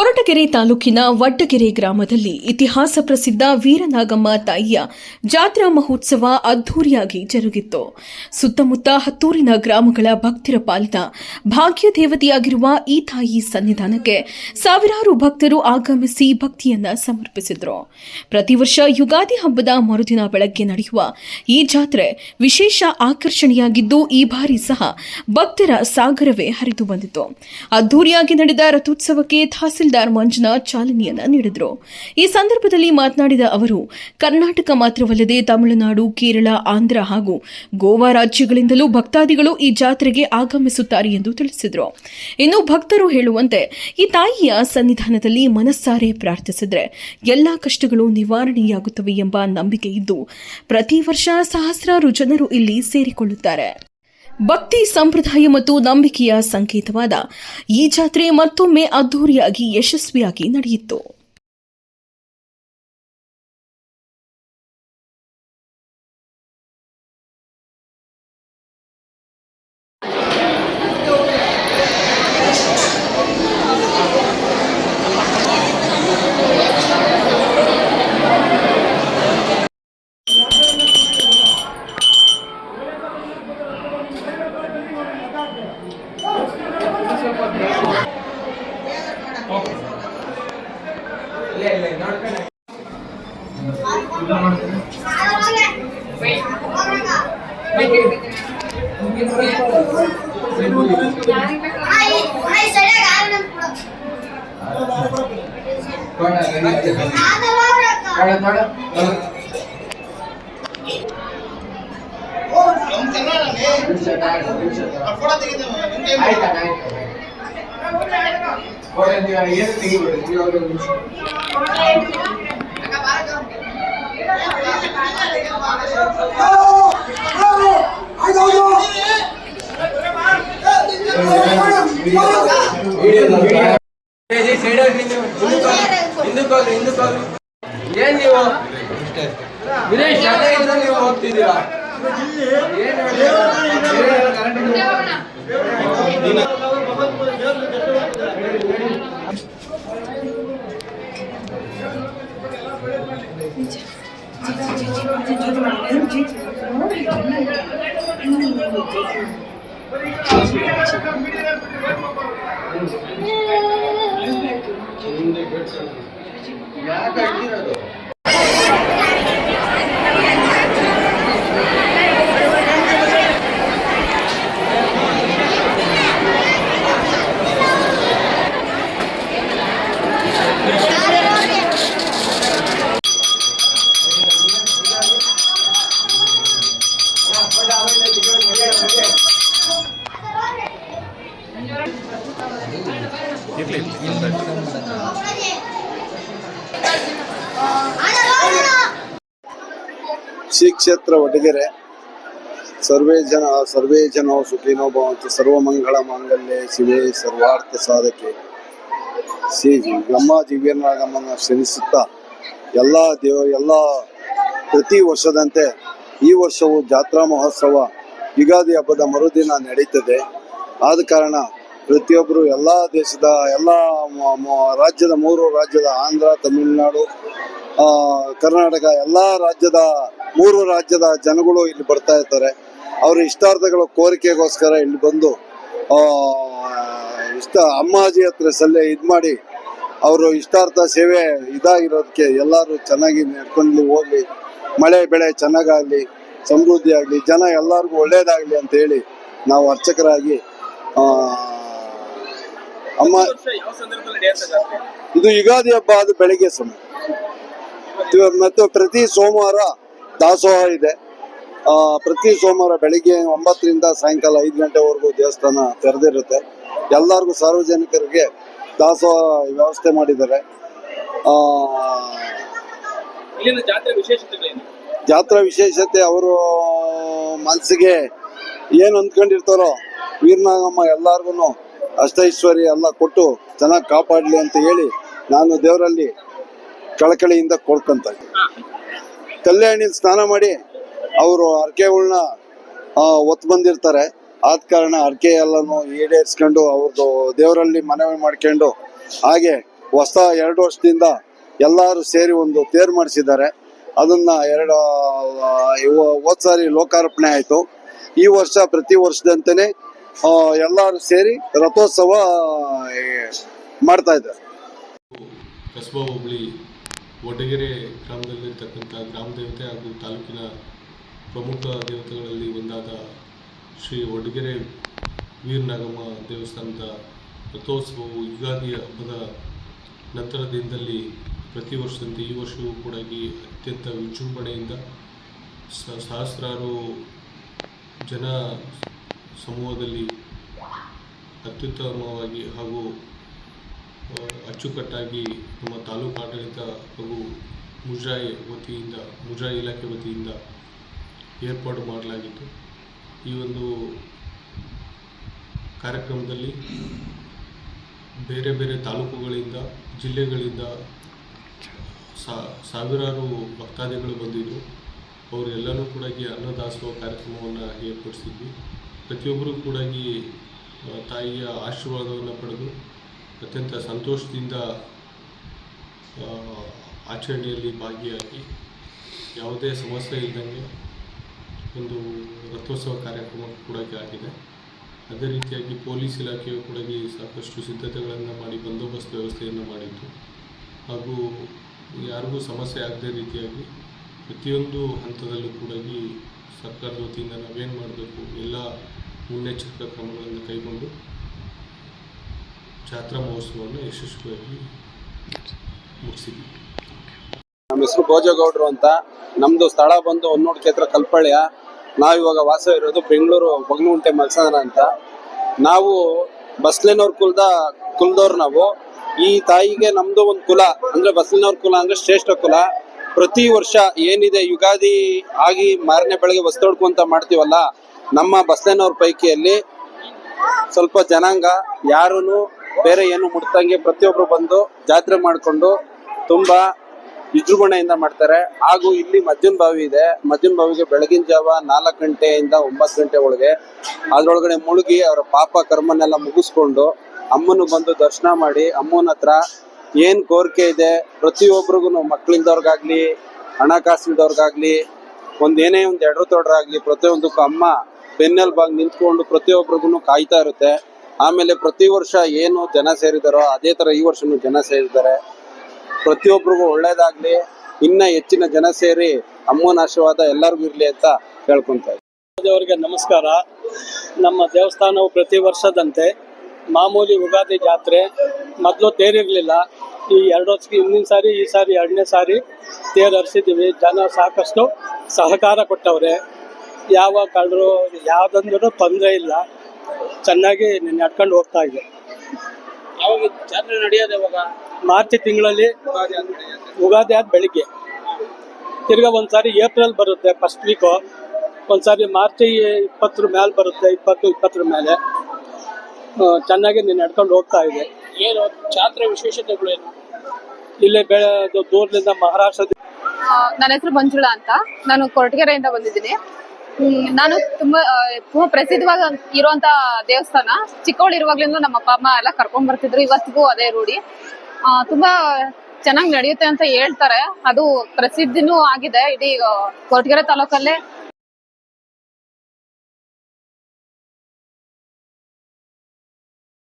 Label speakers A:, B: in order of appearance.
A: ಕೊರಟಗೆರೆ ತಾಲೂಕಿನ ವಡ್ಡಗೆರೆ ಗ್ರಾಮದಲ್ಲಿ ಇತಿಹಾಸ ಪ್ರಸಿದ್ಧ ವೀರನಾಗಮ್ಮ ತಾಯಿಯ ಜಾತ್ರಾ ಮಹೋತ್ಸವ ಅದ್ದೂರಿಯಾಗಿ ಜರುಗಿತ್ತು. ಸುತ್ತಮುತ್ತ ಹತ್ತೂರಿನ ಗ್ರಾಮಗಳ ಭಕ್ತರ ಪಾಲಿನ ಭಾಗ್ಯ ದೇವತೆಯಾಗಿರುವ ಈ ತಾಯಿ ಸನ್ನಿಧಾನಕ್ಕೆ ಸಾವಿರಾರು ಭಕ್ತರು ಆಗಮಿಸಿ ಭಕ್ತಿಯನ್ನ ಸಮರ್ಪಿಸಿದರು. ಪ್ರತಿ ವರ್ಷ ಯುಗಾದಿ ಹಬ್ಬದ ಮರುದಿನ ಬೆಳಗ್ಗೆ ನಡೆಯುವ ಈ ಜಾತ್ರೆ ವಿಶೇಷ ಆಕರ್ಷಣೆಯಾಗಿದ್ದು, ಈ ಬಾರಿ ಸಹ ಭಕ್ತರ ಸಾಗರವೇ ಹರಿದು ಬಂದಿತು. ಅದ್ದೂರಿಯಾಗಿ ನಡೆದ ರಥೋತ್ಸವಕ್ಕೆ ತಹಸೀಲ್ದಾರ್ ಮಂಜುನಾಥ್ ಚಾಲನೆಯನ್ನ ನೀಡಿದರು. ಈ ಸಂದರ್ಭದಲ್ಲಿ ಮಾತನಾಡಿದ ಅವರು, ಕರ್ನಾಟಕ ಮಾತ್ರವಲ್ಲದೆ ತಮಿಳುನಾಡು, ಕೇರಳ, ಆಂಧ್ರ ಹಾಗೂ ಗೋವಾ ರಾಜ್ಯಗಳಿಂದಲೂ ಭಕ್ತಾದಿಗಳು ಈ ಜಾತ್ರೆಗೆ ಆಗಮಿಸುತ್ತಾರೆ ಎಂದು ತಿಳಿಸಿದರು. ಇನ್ನು ಭಕ್ತರು ಹೇಳುವಂತೆ ಈ ತಾಯಿಯ ಸನ್ನಿಧಾನದಲ್ಲಿ ಮನಸ್ಸಾರೆ ಪ್ರಾರ್ಥಿಸಿದರೆ ಎಲ್ಲಾ ಕಷ್ಟಗಳು ನಿವಾರಣೆಯಾಗುತ್ತವೆ ಎಂಬ ನಂಬಿಕೆ ಇದ್ದು, ಪ್ರತಿ ವರ್ಷ ಸಹಸ್ರಾರು ಜನರು ಇಲ್ಲಿ ಸೇರಿಕೊಳ್ಳುತ್ತಾರೆ. ಭಕ್ತಿ ಸಂಪ್ರದಾಯ ಮತ್ತು ನಂಬಿಕೆಯ ಸಂಕೇತವಾದ ಈ ಜಾತ್ರೆ ಮತ್ತೊಮ್ಮೆ ಅದ್ದೂರಿಯಾಗಿ ಯಶಸ್ವಿಯಾಗಿ ನಡೆಯಿತು.
B: ಏನ್ ನೀವು ವಿನೇಶ್ ನೀವು ಹೋಗ್ತಿದ್ದೀರಾ?
C: ಶ್ರೀ ಕ್ಷೇತ್ರ ವಡ್ಡಗೆರೆ ಸರ್ವೇ ಜನ ಸುಖಿನೋ ಭವಂತು, ಸರ್ವಮಂಗಳ ಮಾಂಗಲ್ಯೆ ಶಿವೆ ಸರ್ವಾರ್ಥ ಸಾಧಕೆ. ಶ್ರೀ ಬ್ರಹ್ಮಾಜಿ ವೀರನಾಗಮ್ಮನ ಶ್ರಮಿಸುತ್ತಾ ಎಲ್ಲ ಪ್ರತಿ ವರ್ಷದಂತೆ ಈ ವರ್ಷವೂ ಜಾತ್ರಾ ಮಹೋತ್ಸವ ಯುಗಾದಿ ಹಬ್ಬದ ಮರುದಿನ ನಡೀತದೆ. ಆದ ಕಾರಣ ಪ್ರತಿಯೊಬ್ಬರು ಎಲ್ಲ ದೇಶದ ರಾಜ್ಯದ 3 ರಾಜ್ಯದ ಆಂಧ್ರ, ತಮಿಳುನಾಡು, ಕರ್ನಾಟಕ ಎಲ್ಲ ರಾಜ್ಯದ 3 ರಾಜ್ಯದ ಜನಗಳು ಇಲ್ಲಿ ಬರ್ತಾ ಇರ್ತಾರೆ. ಅವರ ಇಷ್ಟಾರ್ಥಗಳ ಕೋರಿಕೆಗೋಸ್ಕರ ಇಲ್ಲಿ ಬಂದು ಅಮ್ಮಾಜಿ ಹತ್ರ ಮಾಡಿ ಅವರು ಇಷ್ಟಾರ್ಥ ಸೇವೆ ಇದಾಗಿರೋದಕ್ಕೆ ಎಲ್ಲರೂ ಚೆನ್ನಾಗಿ ನಡ್ಕೊಂಡು ಹೋಗ್ಲಿ, ಮಳೆ ಬೆಳೆ ಚೆನ್ನಾಗಾಗಲಿ, ಸಮೃದ್ಧಿ ಆಗಲಿ, ಜನ ಎಲ್ಲರಿಗೂ ಒಳ್ಳೇದಾಗಲಿ ಅಂತ ಹೇಳಿ ನಾವು ಅರ್ಚಕರಾಗಿ ಅಮ್ಮ ಇದು ಯುಗಾದಿ ಹಬ್ಬ ಆದ ಬೆಳಿಗ್ಗೆ ಸಮಯ ಮತ್ತು ಪ್ರತಿ ಸೋಮವಾರ ದಾಸೋಹ ಇದೆ. ಪ್ರತಿ ಸೋಮವಾರ ಬೆಳಿಗ್ಗೆ 9ರಿಂದ ಸಾಯಂಕಾಲ 5 ಗಂಟೆವರೆಗೂ ದೇವಸ್ಥಾನ ತೆರೆದಿರುತ್ತೆ. ಎಲ್ಲರಿಗೂ ಸಾರ್ವಜನಿಕರಿಗೆ ದಾಸೋಹ ವ್ಯವಸ್ಥೆ ಮಾಡಿದ್ದಾರೆ. ಜಾತ್ರಾ ವಿಶೇಷತೆ ಅವರು ಮನಸ್ಸಿಗೆ ಏನು ಅಂದ್ಕೊಂಡಿರ್ತಾರೋ ವೀರನಾಗಮ್ಮ ಎಲ್ಲಾರ್ಗು ಅಷ್ಟೈಶ್ವರ್ಯ ಎಲ್ಲ ಕೊಟ್ಟು ಚೆನ್ನಾಗಿ ಕಾಪಾಡಲಿ ಅಂತ ಹೇಳಿ ನಾನು ದೇವರಲ್ಲಿ ಕಳಕಳಿಯಿಂದ ಕೋರ್ಕೊಂತ ಕಲ್ಯಾಣಿ ಸ್ನಾನ ಮಾಡಿ ಅವರು ಹರಕೆಗಳನ್ನ ಹೊತ್ತು ಬಂದಿರ್ತಾರೆ. ಆದ ಕಾರಣ ಹರಕೆ ಎಲ್ಲನೂ ಈಡೇರಿಸ್ಕೊಂಡು ಅವ್ರದ್ದು ದೇವರಲ್ಲಿ ಮನವಿ ಮಾಡ್ಕೊಂಡು ಹಾಗೆ ಹೊಸ 2 ವರ್ಷದಿಂದ ಎಲ್ಲರೂ ಸೇರಿ ಒಂದು ತೇರು ಮಾಡಿಸಿದ್ದಾರೆ. ಅದನ್ನ ಹೋದ್ ಸಾರಿ ಲೋಕಾರ್ಪಣೆ ಆಯಿತು. ಈ ವರ್ಷ ಪ್ರತಿ ವರ್ಷದಂತೆಯೇ ಎಲ್ಲರೂ ಸೇರಿ ರಥೋತ್ಸವ ಮಾಡ್ತಾ ಇದ್ದಾರೆ.
D: ಕಸಬಾ ಹೋಬಳಿ ವಡಗೆರೆ ಗ್ರಾಮದಲ್ಲಿರ್ತಕ್ಕಂಥ ಗ್ರಾಮ ದೇವತೆ ಹಾಗೂ ತಾಲೂಕಿನ ಪ್ರಮುಖ ದೇವತೆಗಳಲ್ಲಿ ಒಂದಾದ ಶ್ರೀ ವಡಗೆರೆ ವೀರನಾಗಮ್ಮ ದೇವಸ್ಥಾನದ ರಥೋತ್ಸವವು ಯುಗಾದಿ ಹಬ್ಬದ ನಂತರ ದಿನದಲ್ಲಿ ಪ್ರತಿ ವರ್ಷದಂತೆ ಈ ವರ್ಷವೂ ಕೂಡ ಅತ್ಯಂತ ವಿಜೃಂಭಣೆಯಿಂದ ಸಹಸ್ರಾರು ಜನ ಸಮೂಹದಲ್ಲಿ ಅತ್ಯುತ್ತಮವಾಗಿ ಹಾಗೂ ಅಚ್ಚುಕಟ್ಟಾಗಿ ನಮ್ಮ ತಾಲೂಕು ಆಡಳಿತ ಹಾಗೂ ಮುಜರಾಯಿ ಇಲಾಖೆ ವತಿಯಿಂದ ಏರ್ಪಾಡು ಮಾಡಲಾಗಿತ್ತು. ಈ ಒಂದು ಕಾರ್ಯಕ್ರಮದಲ್ಲಿ ಬೇರೆ ಬೇರೆ ತಾಲೂಕುಗಳಿಂದ ಜಿಲ್ಲೆಗಳಿಂದ ಸಾವಿರಾರು ಭಕ್ತಾದಿಗಳು ಬಂದಿದ್ದರು. ಅವರೆಲ್ಲರೂ ಕೂಡ ಅನ್ನದಾಸೋಹ ಕಾರ್ಯಕ್ರಮವನ್ನು ಏರ್ಪಡಿಸಿದ್ವಿ. ಪ್ರತಿಯೊಬ್ಬರೂ ಕೂಡ ತಾಯಿಯ ಆಶೀರ್ವಾದವನ್ನು ಪಡೆದು ಅತ್ಯಂತ ಸಂತೋಷದಿಂದ ಆಚರಣೆಯಲ್ಲಿ ಭಾಗಿಯಾಗಿ ಯಾವುದೇ ಸಮಸ್ಯೆ ಇಲ್ಲದಂಗೆ ಒಂದು ರಥೋತ್ಸವ ಕಾರ್ಯಕ್ರಮ ಕೂಡ ಆಗಿದೆ. ಅದೇ ರೀತಿಯಾಗಿ ಪೊಲೀಸ್ ಇಲಾಖೆಯು ಕೂಡ ಸಾಕಷ್ಟು ಸಿದ್ಧತೆಗಳನ್ನು ಮಾಡಿ ಬಂದೋಬಸ್ತ್ ವ್ಯವಸ್ಥೆಯನ್ನು ಮಾಡಿತ್ತು. ಹಾಗೂ ಯಾರಿಗೂ ಸಮಸ್ಯೆ ಆಗದೇ ರೀತಿಯಾಗಿ ಪ್ರತಿಯೊಂದು ಹಂತದಲ್ಲೂ ಕೂಡ ಸರ್ಕಾರದ ವತಿಯಿಂದ ನಾವೇನು ಮಾಡಬೇಕು ಎಲ್ಲ ಮುನ್ನೆಚ್ಚರಿಕಾ ಕ್ರಮಗಳನ್ನು ಕೈಗೊಂಡು ಜಾತ್ರಾ ಮಹೋತ್ಸವವನ್ನು ಯಶಸ್ವಿಯಾಗಿ ಮುಗಿಸಿದ್ವಿ.
E: ನಮ್ಮ ಹೆಸರು ಭೋಜೇಗೌಡರು ಅಂತ. ನಮ್ಮದು ಸ್ಥಳ ಬಂದು ಹೊನ್ನೂರು ಕ್ಷೇತ್ರ ಕಲ್ಪಳ್ಯ. ನಾವಿವಾಗ ವಾಸ ಇರೋದು ಬೆಂಗಳೂರು ಬಗಲಗುಂಟೆ ಮಲ್ಸಂದ್ರ ಅಂತ. ನಾವು ಬಸ್ಲೇನವ್ರ ಕುಲದವ್ರು ನಾವು. ಈ ತಾಯಿಗೆ ನಮ್ದು ಒಂದು ಕುಲ ಅಂದ್ರೆ ಬಸ್ಲೇನವ್ರ ಕುಲ ಅಂದ್ರೆ ಶ್ರೇಷ್ಠ ಕುಲ. ಪ್ರತಿ ವರ್ಷ ಏನಿದೆ ಯುಗಾದಿ ಆಗಿ ಮಾರನೇ ಬೆಳಗ್ಗೆ ವಸ್ತೋಡ್ಕೊಂತ ಮಾಡ್ತೀವಲ್ಲ, ನಮ್ಮ ಬಸ್ಲೇನವ್ರ ಪೈಕಿಯಲ್ಲಿ ಸ್ವಲ್ಪ ಜನಾಂಗ ಯಾರೂ ಬೇರೆ ಏನು ಮುಟ್ತಂಗೆ ಪ್ರತಿಯೊಬ್ರು ಬಂದು ಜಾತ್ರೆ ಮಾಡಿಕೊಂಡು ತುಂಬಾ ವಿಜೃಂಭಣೆಯಿಂದ ಮಾಡ್ತಾರೆ. ಹಾಗೂ ಇಲ್ಲಿ ಮಜ್ಜನ ಬಾವಿ ಇದೆ. ಮಜ್ಜನ ಬಾವಿಗೆ ಬೆಳಗಿನ ಜಾವ 4 ಗಂಟೆಯಿಂದ 9 ಗಂಟೆ ಒಳಗೆ ಅದ್ರೊಳಗಡೆ ಮುಳುಗಿ ಅವರ ಪಾಪ ಕರ್ಮನೆಲ್ಲ ಮುಗಿಸ್ಕೊಂಡು ಅಮ್ಮನ ಬಂದು ದರ್ಶನ ಮಾಡಿ ಅಮ್ಮನ ಹತ್ರ ಏನ್ ಕೋರಿಕೆ ಇದೆ ಪ್ರತಿಯೊಬ್ಬರಿಗೂ, ಮಕ್ಕಳಿಂದವ್ರಿಗಾಗ್ಲಿ ಹಣಕಾಸಿಲ್ದವ್ರಿಗಾಗ್ಲಿ ಏನೇ ಒಂದು ಎಡ್ರು ತೊಡ್ರಾಗ್ಲಿ ಪ್ರತಿಯೊಂದಕ್ಕೂ ಅಮ್ಮ ಬೆನ್ನೆಲುಬಾಗಿ ನಿಂತ್ಕೊಂಡು ಪ್ರತಿಯೊಬ್ಬರಿಗೂ ಕಾಯ್ತಾ ಇರುತ್ತೆ. ಆಮೇಲೆ ಪ್ರತಿ ವರ್ಷ ಏನು ಜನ ಸೇರಿದಾರೋ ಅದೇ ತರ ಈ ವರ್ಷನೂ ಜನ ಸೇರಿದ್ದಾರೆ. ಪ್ರತಿಯೊಬ್ಬರಿಗೂ ಒಳ್ಳೇದಾಗ್ಲಿ, ಇನ್ನ ಹೆಚ್ಚಿನ ಜನ ಸೇರಿ ಅಮ್ಮನ ಆಶೀರ್ವಾದ ಎಲ್ಲರಿಗೂ ಇರ್ಲಿ ಅಂತ ಕೇಳ್ಕೊಂತ ಇದ್ದೀನಿ.
F: ದೇವರಿಗೆ ನಮಸ್ಕಾರ. ನಮ್ಮ ದೇವಸ್ಥಾನವು ಪ್ರತಿ ವರ್ಷದಂತೆ ಮಾಮೂಲಿ ಯುಗಾದಿ ಜಾತ್ರೆ. ಮೊದಲು ತೇರಿರಲಿಲ್ಲ. ಈ 2 ವರ್ಷಕ್ಕೆ ಹಿಂದಿನ ಸಾರಿ, ಈ ಸಾರಿ 2ನೇ ಸಾರಿ ತೇರು ಹರಿಸಿದ್ದೀವಿ. ಜನ ಸಾಕಷ್ಟು ಸಹಕಾರ ಕೊಟ್ಟವ್ರೆ. ಯಾವ ಕಳ್ಳರು ಯಾವುದಂದ್ರೂ ತೊಂದರೆ ಇಲ್ಲ. ಚೆನ್ನಾಗಿ ನಡ್ಕೊಂಡು ಹೋಗ್ತಾ ಇದೆ.
E: ಯಾವಾಗ ಜಾತ್ರೆ ನಡೆಯೋದು? ಯಾವಾಗ?
F: ಮಾರ್ಚ್ ತಿಂಗಳಲ್ಲಿ ಯುಗಾದಿ ಆದ ಬೆಳಿಗ್ಗೆ. ತಿರ್ಗಾ ಒಂದ್ಸಾರಿ ಏಪ್ರಿಲ್ ಬರುತ್ತೆ ಫಸ್ಟ್ ವೀಕು. ಒಂದ್ಸಾರಿ ಮಾರ್ಚ್ 20 ಮೇಲೆ ಬರುತ್ತೆ, 20 ಮೇಲೆ. ಚೆನ್ನಾಗಿ ನಡ್ಕೊಂಡು ಹೋಗ್ತಾ ಇದೆ.
E: ಏನು ಜಾತ್ರೆ ವಿಶೇಷತೆಗಳು ಏನು?
F: ಇಲ್ಲಿ ದೂರದಿಂದ ಮಹಾರಾಷ್ಟ್ರದ.
G: ನನ್ನ ಹೆಸರು ಮಂಜುಳಾ ಅಂತ. ನಾನು ಕೊರಟಗೆರೆಯಿಂದ ಬಂದಿದ್ದೀನಿ. ನಾನು ತುಂಬಾ ಪ್ರಸಿದ್ಧವಾಗಿ ಇರುವಂತ ದೇವಸ್ಥಾನ. ಚಿಕ್ಕವಳಿರುವಾಗ್ಲಿಂದ ನಮ್ಮ ಅಪ್ಪ ಅಮ್ಮ ಎಲ್ಲ ಕರ್ಕೊಂಡ್ ಬರ್ತಿದ್ರು. ಇವತ್ತಿಗೂ ಅದೇ ರೂಢಿ. ತುಂಬಾ ಚೆನ್ನಾಗಿ ನಡೆಯುತ್ತೆ ಅಂತ ಹೇಳ್ತಾರೆ. ಅದು ಪ್ರಸಿದ್ಧಿನೂ ಆಗಿದೆ. ಇಡೀ ಕೊರಟಗೆರೆ ತಾಲೂಕಲ್ಲೇ